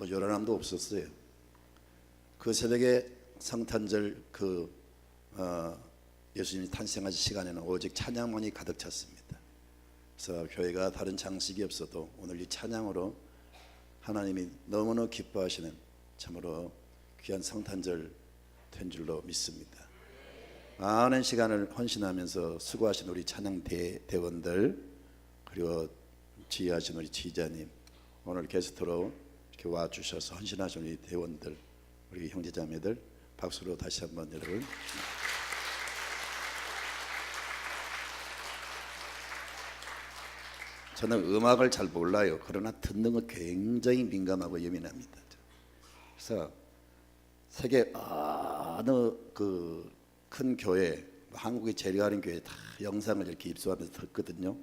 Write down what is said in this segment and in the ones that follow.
요란함도 없었어요. 그 새벽에 성탄절 예수님이 탄생하신 시간에는 오직 찬양만이 가득 찼습니다. 그래서 교회가 다른 장식이 없어도 오늘 이 찬양으로 하나님이 너무나 기뻐하시는 참으로 귀한 성탄절 된 줄로 믿습니다. 많은 시간을 헌신하면서 수고하신 우리 찬양 대원들, 그리고 지휘하신 우리 지휘자님, 오늘 게스트로 이렇게 와주셔서 헌신하신 우리 대원들, 우리 형제자매들 박수로 다시 한번 여러분. 저는 음악을 잘 몰라요. 그러나 듣는 거 굉장히 민감하고 예민합니다. 그래서 세계 어느 큰 교회, 한국의 제일 가는 교회 다 영상을 이렇게 입수하면서 듣거든요.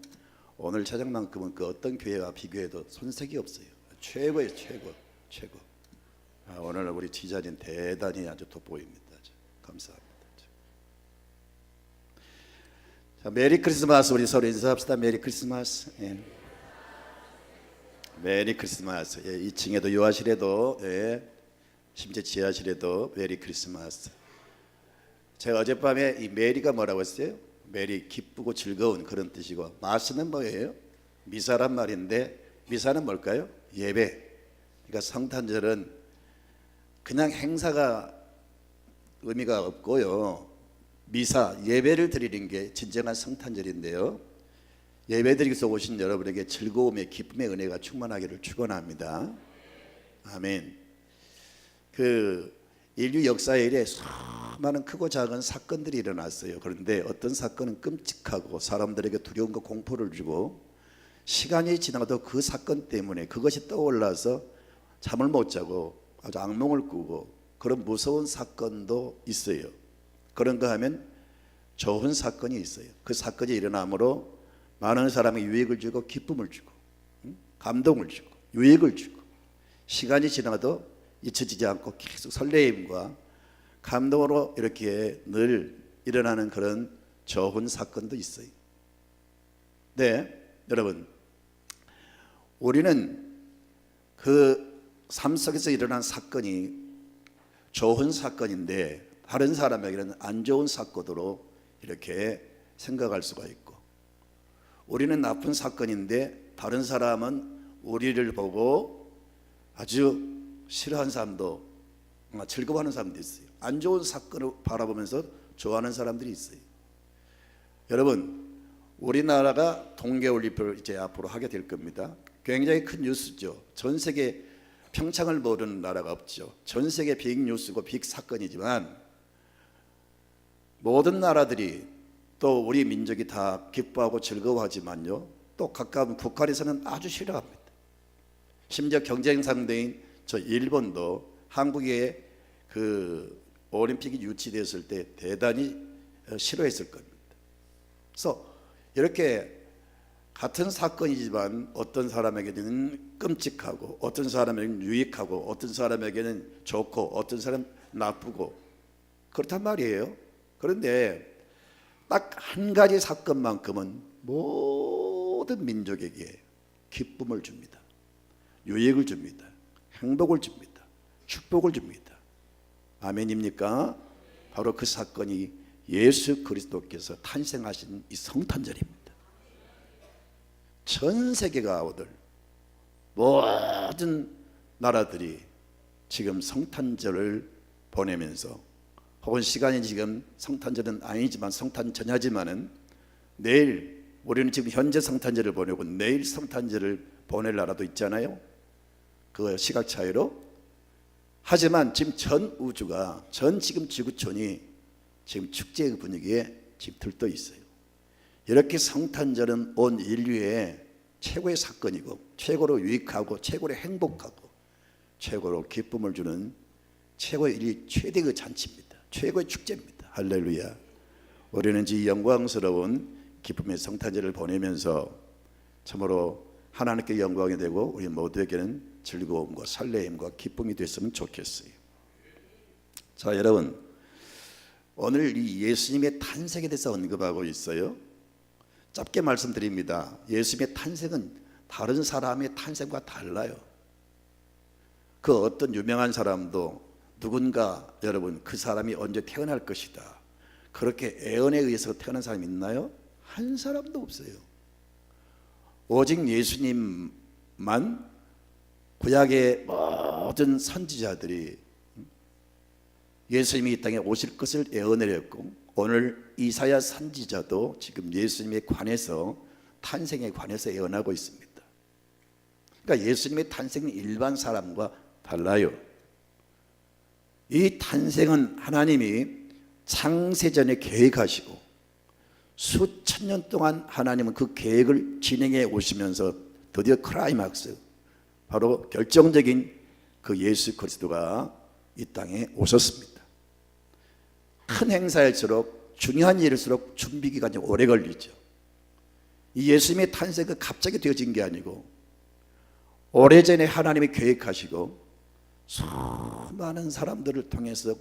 오늘 찬양만큼은 그 어떤 교회와 비교해도 손색이 없어요. 최고예요, 최고. 오늘 우리 지자님 대단히 아주 돋보입니다. 감사합니다. 자, 메리 크리스마스. 우리 서로 인사합시다. 메리 크리스마스. 예. 메리 크리스마스. 예, 2층에도 요하실에도, 예, 심지어 지하실에도 메리 크리스마스. 제가 어젯밤에 이 메리가 뭐라고 했어요? 메리, 기쁘고 즐거운 그런 뜻이고, 마스는 뭐예요? 미사란 말인데, 미사는 뭘까요? 예배. 그러니까 성탄절은 그냥 행사가 의미가 없고요, 미사, 예배를 드리는 게 진정한 성탄절인데요, 예배드리기 위해서 오신 여러분에게 즐거움의 기쁨의 은혜가 충만하기를 축원합니다. 아멘. 인류 역사에 이래 수많은 크고 작은 사건들이 일어났어요. 그런데 어떤 사건은 끔찍하고 사람들에게 두려움과 공포를 주고, 시간이 지나도 그 사건 때문에 그것이 떠올라서 잠을 못 자고 아주 악몽을 꾸고 그런 무서운 사건도 있어요. 그런가 하면 좋은 사건이 있어요. 그 사건이 일어남으로 많은 사람에게 유익을 주고 기쁨을 주고 감동을 주고 유익을 주고, 시간이 지나도 잊혀지지 않고 계속 설레임과 감동으로 이렇게 늘 일어나는 그런 좋은 사건도 있어요. 네, 여러분, 우리는 그 삶 속에서 일어난 사건이 좋은 사건인데 다른 사람에게는 안 좋은 사건으로 이렇게 생각할 수가 있고, 우리는 나쁜 사건인데 다른 사람은 우리를 보고 아주 싫어하는 사람도, 즐거워하는 사람도 있어요. 안 좋은 사건을 바라보면서 좋아하는 사람들이 있어요. 여러분, 우리나라가 동계올림픽을 이제 앞으로 하게 될 겁니다. 굉장히 큰 뉴스죠. 전 세계 평창을 모르는 나라가 없죠. 전 세계 빅 뉴스고 빅 사건이지만 모든 나라들이 또 우리 민족이 다 기뻐하고 즐거워하지만요, 또 가까운 북한에서는 아주 싫어합니다. 심지어 경쟁 상대인 저 일본도 한국의 올림픽이 유치됐을 때 대단히 싫어했을 겁니다. 그래서 이렇게 같은 사건이지만 어떤 사람에게는 끔찍하고 어떤 사람에게는 유익하고 어떤 사람에게는 좋고 어떤 사람은 나쁘고 그렇단 말이에요. 그런데 딱 한 가지 사건만큼은 모든 민족에게 기쁨을 줍니다. 유익을 줍니다. 행복을 줍니다. 축복을 줍니다. 아멘입니까? 바로 그 사건이 예수 그리스도께서 탄생하신 이 성탄절입니다. 전 세계가 오늘 모든 나라들이 지금 성탄절을 보내면서, 혹은 시간이 지금 성탄절은 아니지만 성탄 전야지만은 내일, 우리는 지금 현재 성탄절을 보내고 내일 성탄절을 보낼 나라도 있잖아요. 그 시각 차이로. 하지만 지금 전 우주가, 지금 지구촌이 지금 축제의 분위기에 지금 들떠 있어요. 이렇게 성탄절은 온 인류의 최고의 사건이고 최고로 유익하고 최고로 행복하고 최고로 기쁨을 주는 최고의 인류 최대의 잔치입니다. 최고의 축제입니다. 할렐루야. 우리는 이 영광스러운 기쁨의 성탄절을 보내면서 참으로 하나님께 영광이 되고 우리 모두에게는 즐거움과 설레임과 기쁨이 됐으면 좋겠어요. 자, 여러분, 오늘 이 예수님의 탄생에 대해서 언급하고 있어요. 짧게 말씀드립니다. 예수님의 탄생은 다른 사람의 탄생과 달라요. 그 어떤 유명한 사람도 누군가 여러분 그 사람이 언제 태어날 것이다 그렇게 예언에 의해서 태어난 사람이 있나요? 한 사람도 없어요. 오직 예수님만 구약의 모든 선지자들이 예수님이 이 땅에 오실 것을 예언을 했고, 오늘 이사야 선지자도 지금 예수님에 관해서 탄생에 관해서 예언하고 있습니다. 그러니까 예수님의 탄생은 일반 사람과 달라요. 이 탄생은 하나님이 창세전에 계획하시고 수천 년 동안 하나님은 그 계획을 진행해 오시면서 드디어 클라이막스, 바로 결정적인 그 예수 그리스도가 이 땅에 오셨습니다. 큰 행사일수록 중요한 일일수록 준비 기간이 오래 걸리죠. 이 예수님의 탄생은 갑자기 되어진 게 아니고 오래전에 하나님이 계획하시고 수많은 사람들을 통해서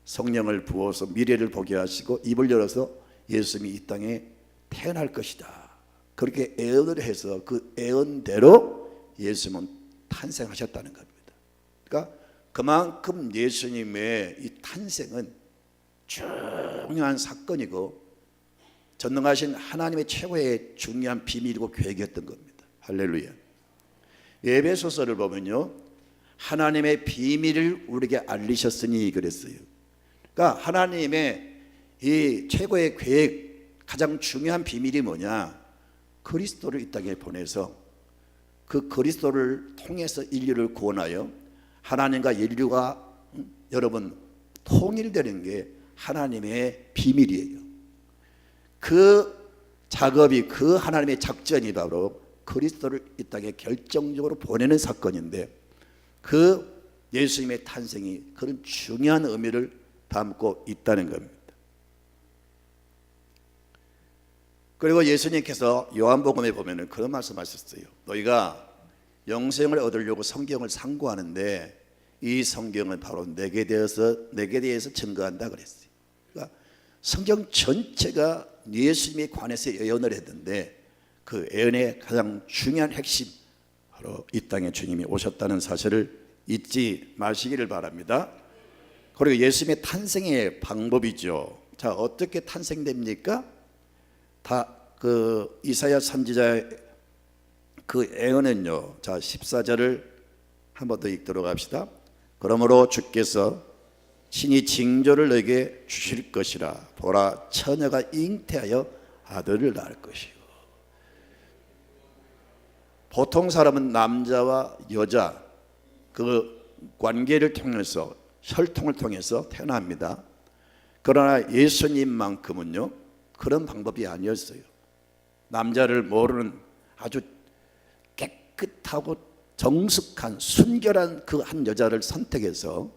성령을 부어서 미래를 보게 하시고 입을 열어서 예수님이 이 땅에 태어날 것이다 그렇게 예언을 해서 그 예언대로 예수님은 탄생하셨다는 겁니다. 그러니까 그만큼 예수님의 이 탄생은 중요한 사건이고 전능하신 하나님의 최고의 중요한 비밀이고 계획이었던 겁니다. 할렐루야. 에베소서를 보면요, 하나님의 비밀을 우리에게 알리셨으니 그랬어요. 그러니까 하나님의 이 최고의 계획, 가장 중요한 비밀이 뭐냐? 그리스도를 이 땅에 보내서 그 그리스도를 통해서 인류를 구원하여 하나님과 인류가 여러분 통일되는 게 하나님의 비밀이에요. 그 작업이, 그 하나님의 작전이 바로 그리스도를 이 땅에 결정적으로 보내는 사건인데, 그 예수님의 탄생이 그런 중요한 의미를 담고 있다는 겁니다. 그리고 예수님께서 요한복음에 보면은 그런 말씀하셨어요. 너희가 영생을 얻으려고 성경을 상고하는데 이 성경은 바로 내게 대해서 증거한다 그랬어요. 그러니까 성경 전체가 예수님에 관해서 예언을 했는데 그 예언의 가장 중요한 핵심, 바로 이 땅에 주님이 오셨다는 사실을 잊지 마시기를 바랍니다. 그리고 예수님의 탄생의 방법이죠. 자, 어떻게 탄생됩니까? 다 그 이사야 선지자의 그 예언은요, 자 14절을 한 번 더 읽도록 합시다. 그러므로 주께서 친히 징조를 너에게 주실 것이라. 보라, 처녀가 잉태하여 아들을 낳을 것이요. 보통 사람은 남자와 여자 그 관계를 통해서, 혈통을 통해서 태어납니다. 그러나 예수님만큼은요 그런 방법이 아니었어요. 남자를 모르는 아주 깨끗하고 정숙한 순결한 그 한 여자를 선택해서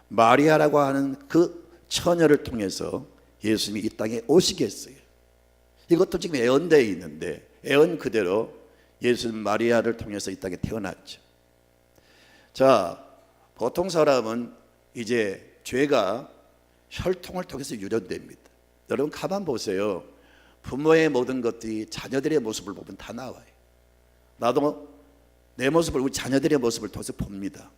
마리아라고 하는 그 처녀를 통해서 예수님이 이 땅에 오시게 했어요. 이것도 지금 예언되어 있는데 예언 그대로 예수는 마리아를 통해서 이 땅에 태어났죠. 자, 보통 사람은 이제 죄가 혈통을 통해서 유전됩니다. 여러분 가만 보세요. 부모의 모든 것들이 자녀들의 모습을 보면 다 나와요. 나도 내 모습을, 우리 자녀들의 모습을 통해서 봅니다.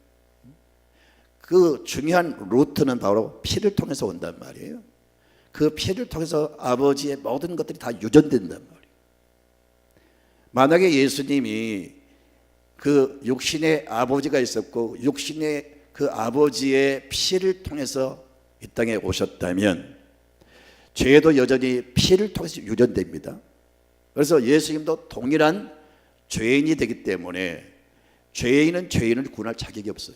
그 중요한 루트는 바로 피를 통해서 온단 말이에요. 그 피를 통해서 아버지의 모든 것들이 다 유전된단 말이에요. 만약에 예수님이 그 육신의 아버지가 있었고 육신의 그 아버지의 피를 통해서 이 땅에 오셨다면 죄도 여전히 피를 통해서 유전됩니다. 그래서 예수님도 동일한 죄인이 되기 때문에 죄인은 죄인을 구원할 자격이 없어요.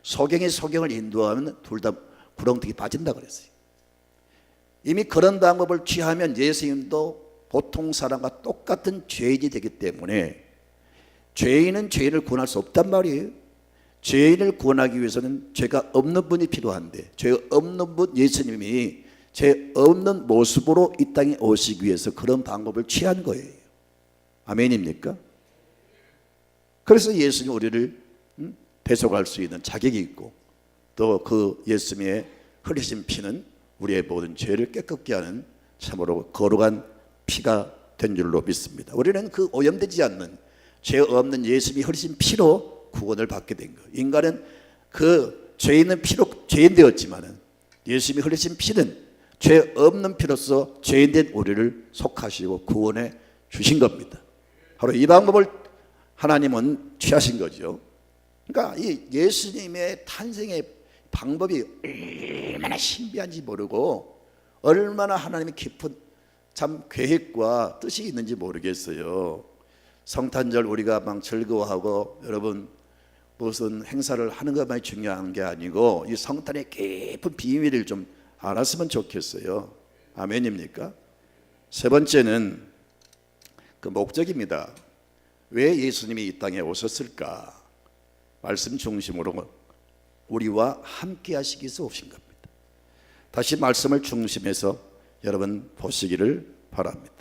소경이 소경을 인도하면 둘 다 구렁텅이 빠진다 그랬어요. 이미 그런 방법을 취하면 예수님도 보통 사람과 똑같은 죄인이 되기 때문에 죄인은 죄인을 구원할 수 없단 말이에요. 죄인을 구원하기 위해서는 죄가 없는 분이 필요한데, 죄 없는 분 예수님이 죄 없는 모습으로 이 땅에 오시기 위해서 그런 방법을 취한 거예요. 아멘입니까? 그래서 예수님이 우리를 대속할 수 있는 자격이 있고, 또 그 예수님의 흘리신 피는 우리의 모든 죄를 깨끗게 하는 참으로 거룩한 피가 된 줄로 믿습니다. 우리는 그 오염되지 않는 죄 없는 예수님이 흘리신 피로 구원을 받게 된 거예요. 인간은 그 죄 있는 피로 죄인 되었지만은 예수님이 흘리신 피는 죄 없는 피로서 죄인된 우리를 속하시고 구원해 주신 겁니다. 바로 이 방법을 하나님은 취하신 거죠. 그러니까 이 예수님의 탄생의 방법이 얼마나 신비한지 모르고 얼마나 하나님의 깊은 참 계획과 뜻이 있는지 모르겠어요. 성탄절 우리가 막 즐거워하고 여러분 무슨 행사를 하는 것만이 중요한 게 아니고 이 성탄의 깊은 비밀을 좀 알았으면 좋겠어요. 아멘입니까? 세 번째는 그 목적입니다. 왜 예수님이 이 땅에 오셨을까? 말씀 중심으로 우리와 함께 하시기 위해서 오신 겁니다. 다시 말씀을 중심해서 여러분 보시기를 바랍니다.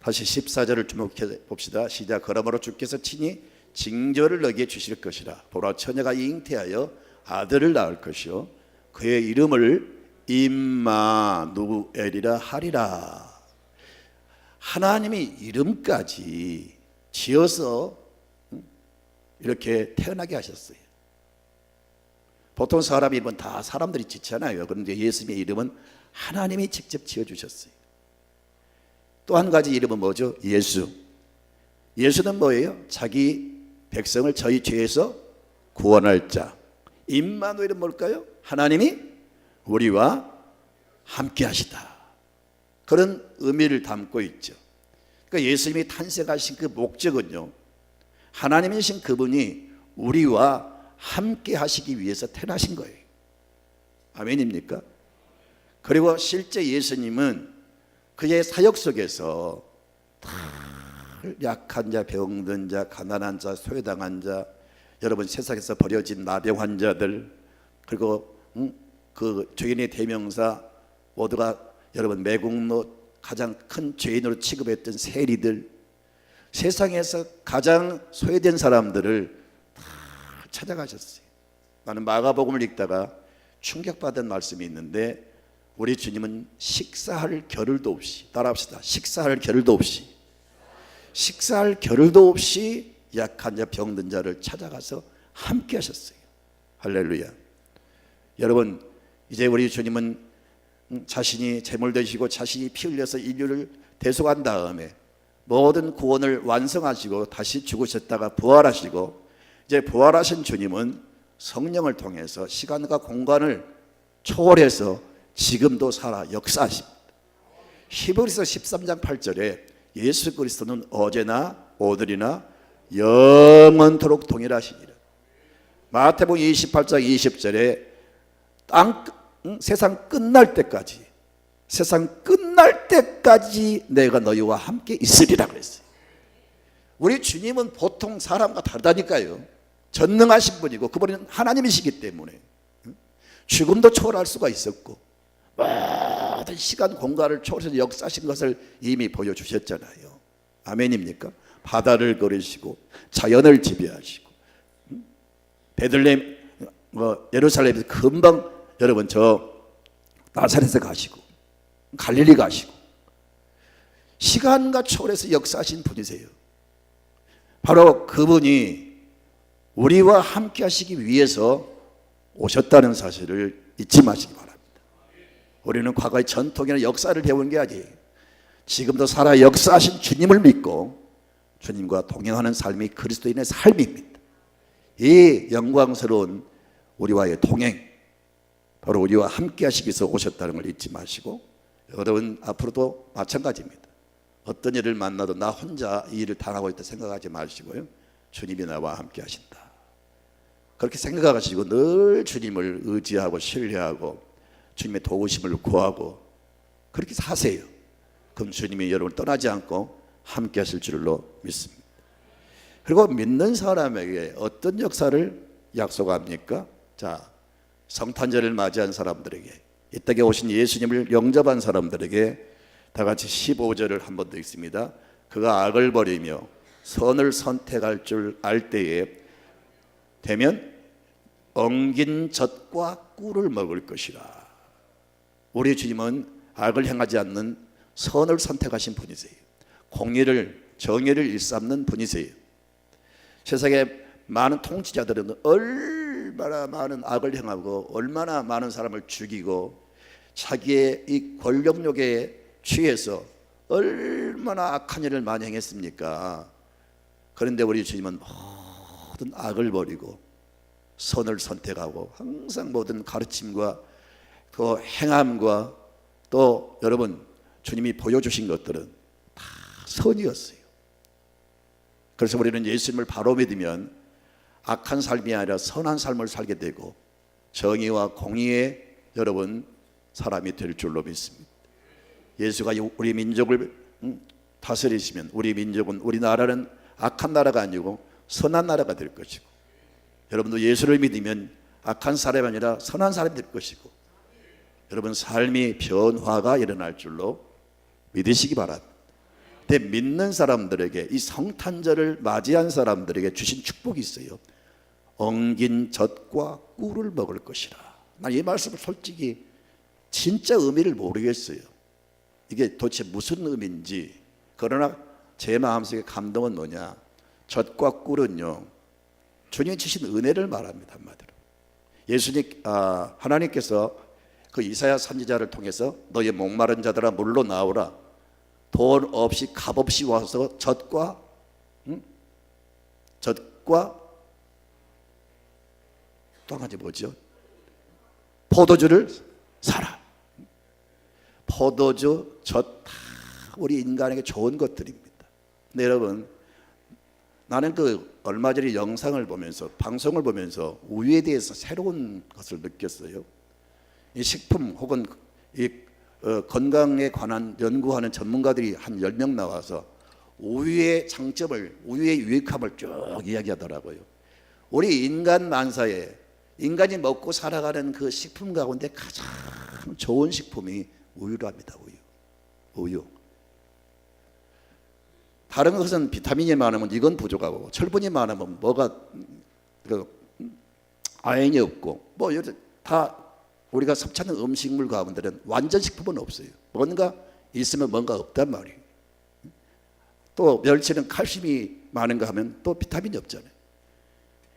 다시 14절을 주목해 봅시다. 시작. 그러므로 주께서 친히 징조를 너희에게 주실 것이라. 보라 처녀가 잉태하여 아들을 낳을 것이요 그의 이름을 임마누엘이라 하리라. 하나님이 이름까지 지어서 이렇게 태어나게 하셨어요. 보통 사람 이름은 다 사람들이 짓잖아요. 그런데 예수님의 이름은 하나님이 직접 지어주셨어요. 또 한 가지 이름은 뭐죠? 예수. 예수는 뭐예요? 자기 백성을 저희 죄에서 구원할 자. 임마누엘은 뭘까요? 하나님이 우리와 함께 하시다. 그런 의미를 담고 있죠. 그러니까 예수님이 탄생하신 그 목적은요, 하나님이신 그분이 우리와 함께 하시기 위해서 태어나신 거예요. 아멘입니까? 그리고 실제 예수님은 그의 사역 속에서 다 약한 자, 병든 자, 가난한 자, 소외당한 자, 여러분 세상에서 버려진 나병 환자들, 그리고 그 죄인의 대명사 모두가 여러분 매국노 가장 큰 죄인으로 취급했던 세리들, 세상에서 가장 소외된 사람들을 다 찾아가셨어요. 나는 마가복음을 읽다가 충격받은 말씀이 있는데 우리 주님은 식사할 겨를도 없이, 따라합시다. 식사할 겨를도 없이 약한 자, 병든 자를 찾아가서 함께 하셨어요. 할렐루야. 여러분 이제 우리 주님은 자신이 제물 되시고 자신이 피 흘려서 인류를 대속한 다음에 모든 구원을 완성하시고 다시 죽으셨다가 부활하시고, 이제 부활하신 주님은 성령을 통해서 시간과 공간을 초월해서 지금도 살아 역사하십니다. 히브리서 13장 8절에 예수 그리스도는 어제나 오늘이나 영원토록 동일하시니라. 마태복음 28장 20절에 세상 끝날 때까지 내가 너희와 함께 있으리라 그랬어요. 우리 주님은 보통 사람과 다르다니까요. 전능하신 분이고 그분은 하나님이시기 때문에 죽음도 초월할 수가 있었고 모든 시간 공간을 초월해서 역사하신 것을 이미 보여주셨잖아요. 아멘입니까? 바다를 걸으시고 자연을 지배하시고 베들레헴 예루살렘에서 금방 여러분 저 나사렛에 가시고 갈릴리 가시고 시간과 초월해서 역사하신 분이세요. 바로 그분이 우리와 함께 하시기 위해서 오셨다는 사실을 잊지 마시기 바랍니다. 우리는 과거의 전통이나 역사를 배우는 게 아니에요. 지금도 살아 역사하신 주님을 믿고 주님과 동행하는 삶이 그리스도인의 삶입니다. 이 영광스러운 우리와의 동행, 바로 우리와 함께 하시기 위해서 오셨다는 걸 잊지 마시고, 여러분 앞으로도 마찬가지입니다. 어떤 일을 만나도 나 혼자 이 일을 당하고 있다 생각하지 마시고요, 주님이 나와 함께 하신다 그렇게 생각하시고 늘 주님을 의지하고 신뢰하고 주님의 도우심을 구하고 그렇게 사세요. 그럼 주님이 여러분을 떠나지 않고 함께 하실 줄로 믿습니다. 그리고 믿는 사람에게 어떤 역사를 약속합니까? 자, 성탄절을 맞이한 사람들에게, 이 땅에 오신 예수님을 영접한 사람들에게 다 같이 15절을 한 번 더 읽습니다. 그가 악을 버리며 선을 선택할 줄 알 때에 되면 엉긴 젖과 꿀을 먹을 것이라. 우리 주님은 악을 행하지 않는 선을 선택하신 분이세요. 공의를, 정의를 일삼는 분이세요. 세상에 많은 통치자들은 얼마나 많은 악을 행하고 얼마나 많은 사람을 죽이고 자기의 이 권력욕에 취해서 얼마나 악한 일을 많이 행했습니까? 그런데 우리 주님은 모든 악을 버리고 선을 선택하고 항상 모든 가르침과 그 행함과 또 여러분 주님이 보여주신 것들은 다 선이었어요. 그래서 우리는 예수님을 바로 믿으면 악한 삶이 아니라 선한 삶을 살게 되고 정의와 공의의 여러분 사람이 될 줄로 믿습니다. 예수가 우리 민족을 다스리시면 우리 민족은 우리나라는 악한 나라가 아니고 선한 나라가 될 것이고 여러분도 예수를 믿으면 악한 사람이 아니라 선한 사람이 될 것이고 여러분 삶이 변화가 일어날 줄로 믿으시기 바랍니다. 근데 믿는 사람들에게 이 성탄절을 맞이한 사람들에게 주신 축복이 있어요. 엉긴 젖과 꿀을 먹을 것이라. 난 이 말씀을 솔직히 진짜 의미를 모르겠어요. 이게 도대체 무슨 의미인지. 그러나 제 마음속에 감동은 뭐냐, 젖과 꿀은요 주님이 주신 은혜를 말합니다. 한마디로 예수님 하나님께서 그 이사야 선지자를 통해서 너희 목마른 자들아 물로 나오라, 돈 없이 값 없이 와서 젖과 또 한 가지 뭐죠? 포도주를 사라. 포도주, 젖 다 우리 인간에게 좋은 것들입니다. 근데 여러분 나는 그 얼마 전에 영상을 보면서 방송을 보면서 우유에 대해서 새로운 것을 느꼈어요. 이 식품 혹은 이 건강에 관한 연구하는 전문가들이 한 10명 나와서 우유의 장점을, 우유의 유익함을 쭉 이야기하더라고요. 우리 인간 만사에 인간이 먹고 살아가는 그 식품 가운데 가장 좋은 식품이 우유랍니다. 우유. 다른 것은 비타민이 많으면 이건 부족하고 철분이 많으면 뭐가 아연이 없고 뭐 다 우리가 섭취하는 음식물 가운데는 완전 식품은 없어요. 뭔가 있으면 뭔가 없단 말이에요. 또 멸치는 칼슘이 많은가 하면 또 비타민이 없잖아요.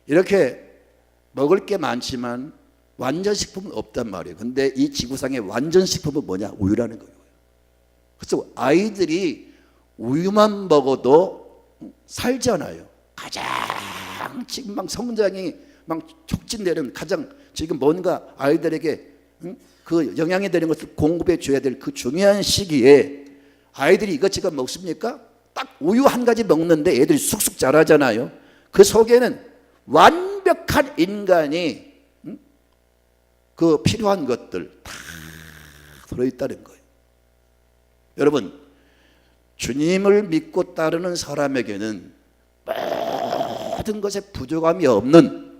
이렇게 먹을 게 많지만 완전 식품은 없단 말이에요. 근데 이 지구상의 완전 식품은 뭐냐? 우유라는 거예요. 그래서 아이들이 우유만 먹어도 살잖아요. 가장 지금 막 성장이 막 촉진되는 가장 지금 뭔가 아이들에게 그 영양이 되는 것을 공급해 줘야 될 그 중요한 시기에 아이들이 이것저것 먹습니까? 딱 우유 한 가지 먹는데 애들이 쑥쑥 자라잖아요. 그 속에는 완벽한 인간이 그 필요한 것들 다 들어있다는 거예요. 여러분 주님을 믿고 따르는 사람에게는 모든 것에 부족함이 없는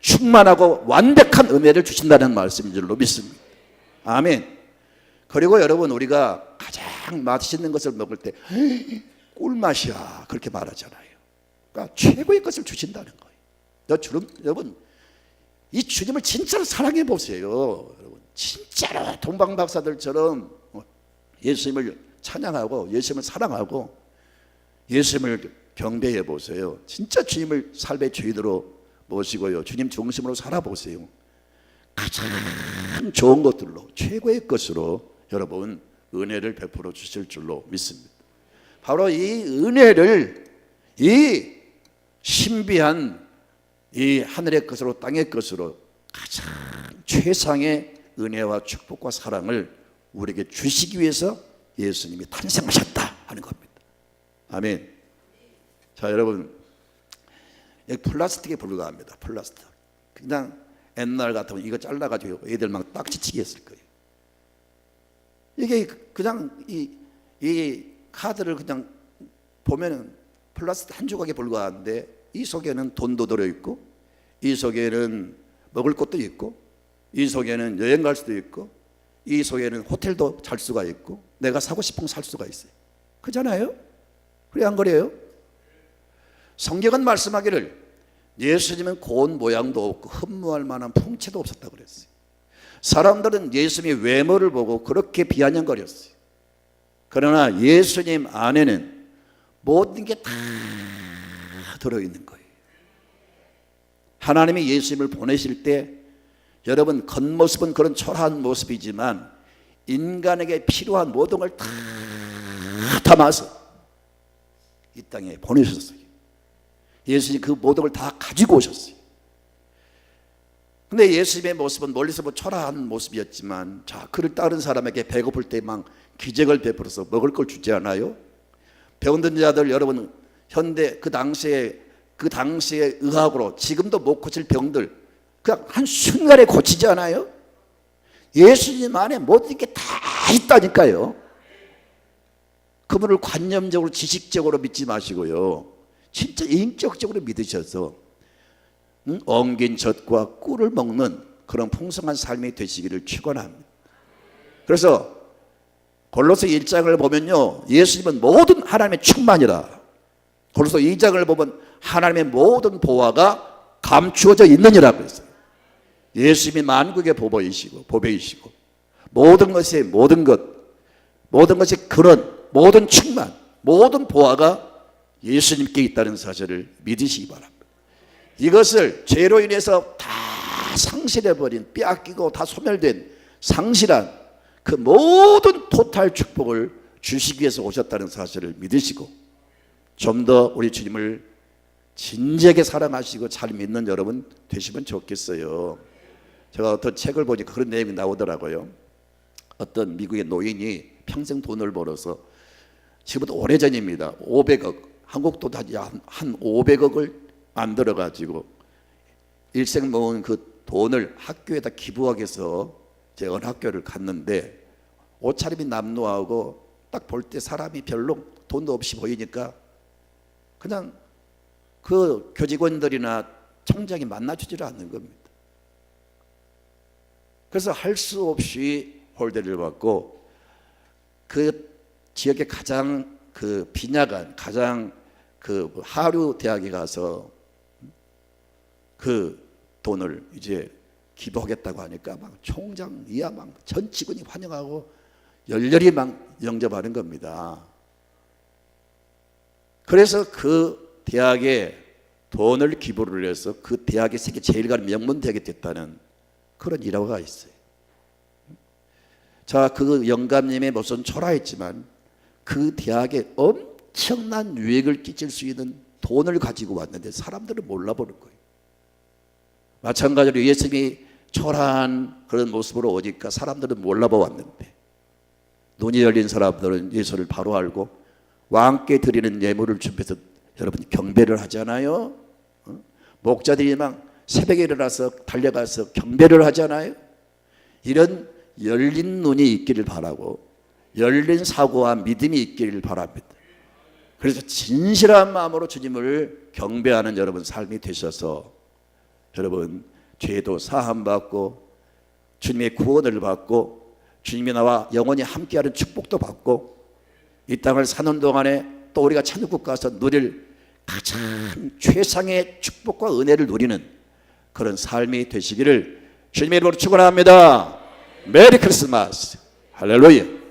충만하고 완벽한 은혜를 주신다는 말씀인 줄로 믿습니다. 아멘. 그리고 여러분 우리가 가장 맛있는 것을 먹을 때 꿀맛이야 그렇게 말하잖아요. 그러니까 최고의 것을 주신다는 거예요. 여러분 이 주님을 진짜로 사랑해 보세요. 여러분 진짜로 동방박사들처럼 예수님을 찬양하고 예수님을 사랑하고 예수님을 경배해 보세요. 진짜 주님을 삶의 주인으로 모시고요. 주님 중심으로 살아보세요. 가장 좋은 것들로 최고의 것으로 여러분 은혜를 베풀어 주실 줄로 믿습니다. 바로 이 은혜를 이 신비한 이 하늘의 것으로 땅의 것으로 가장 최상의 은혜와 축복과 사랑을 우리에게 주시기 위해서 예수님이 탄생하셨다 하는 겁니다. 아멘. 자 여러분 여기 플라스틱에 불과합니다. 플라스틱. 그냥 옛날 같으면 이거 잘라가지고 애들 막 딱지치기 했을 거예요. 이게 그냥 이 카드를 그냥 보면은 플라스틱 한 조각에 불과한데 이 속에는 돈도 들어있고 이 속에는 먹을 것도 있고 이 속에는 여행 갈 수도 있고 이 속에는 호텔도 잘 수가 있고 내가 사고 싶은 거 살 수가 있어요. 그렇잖아요? 그래 안 그래요? 성경은 말씀하기를 예수님은 고운 모양도 없고 흠모할 만한 풍채도 없었다고 그랬어요. 사람들은 예수님의 외모를 보고 그렇게 비아냥거렸어요. 그러나 예수님 안에는 모든 게 다 들어있는 거예요. 하나님이 예수님을 보내실 때 여러분 겉모습은 그런 초라한 모습이지만 인간에게 필요한 모든 걸 다 담아서 이 땅에 보내셨어요. 예수님이 그 모든 걸 다 가지고 오셨어요. 근데 예수님의 모습은 멀리서 초라한 모습이었지만, 자, 그를 따른 사람에게 배고플 때 막 기적을 베풀어서 먹을 걸 주지 않아요? 병든 자들, 여러분 현대 그 당시에 의학으로 지금도 못 고칠 병들 그냥 한 순간에 고치지 않아요? 예수님 안에 모든 게 다 있다니까요. 그분을 관념적으로 지식적으로 믿지 마시고요, 진짜 인격적으로 믿으셔서 엉긴 젖과 꿀을 먹는 그런 풍성한 삶이 되시기를 축원합니다. 그래서 골로새 1장을 보면요, 예수님은 모든 하나님의 충만이라. 골로새 2장을 보면 하나님의 모든 보화가 감추어져 있느니라고 했어요. 예수님이 만국의 보배이시고 모든 것이 그런 모든 충만, 모든 보화가 예수님께 있다는 사실을 믿으시기 바랍니다. 이것을 죄로 인해서 다 상실해버린, 빼앗기고 다 소멸된 상실한 그 모든 토탈 축복을 주시기 위해서 오셨다는 사실을 믿으시고 좀 더 우리 주님을 진지하게 사랑하시고 잘 믿는 여러분 되시면 좋겠어요. 제가 어떤 책을 보니까 그런 내용이 나오더라고요. 어떤 미국의 노인이 평생 돈을 벌어서, 지금부터 오래전입니다, 500억, 한국 돈 한 500억을 만들어 가지고 일생 모은 그 돈을 학교에다 기부하기 위해서 제가 어느 학교를 갔는데, 옷차림이 남루하고 딱 볼 때 사람이 별로 돈도 없이 보이니까 그냥 그 교직원들이나 청장이 만나주지를 않는 겁니다. 그래서 할 수 없이 홀대를 받고 그 지역의 가장 그 빈약한, 가장 그 하류 대학에 가서 그 돈을 이제 기부하겠다고 하니까 막 총장 이하 막 전 직원이 환영하고 열렬히 막 영접하는 겁니다. 그래서 그 대학에 돈을 기부를 해서 그 대학이 세계 제일 가는 명문 대학이 됐다는 그런 일화가 있어요. 자, 그 영감님의 모습은 초라했지만 그 대학에 엄청난 유익을 끼칠 수 있는 돈을 가지고 왔는데 사람들은 몰라보는 거예요. 마찬가지로 예수님이 초라한 그런 모습으로 오니까 사람들은 몰라보았는데, 눈이 열린 사람들은 예수를 바로 알고 왕께 드리는 예물을 준비해서 여러분 경배를 하잖아요. 목자들이 막 새벽에 일어나서 달려가서 경배를 하잖아요. 이런 열린 눈이 있기를 바라고 열린 사고와 믿음이 있기를 바랍니다. 그래서 진실한 마음으로 주님을 경배하는 여러분 삶이 되셔서 여러분 죄도 사함받고 주님의 구원을 받고 주님이 나와 영원히 함께하는 축복도 받고 이 땅을 사는 동안에 또 우리가 천국 가서 누릴 가장 최상의 축복과 은혜를 누리는 그런 삶이 되시기를 주님의 이름으로 축원합니다. 메리 크리스마스. 할렐루야.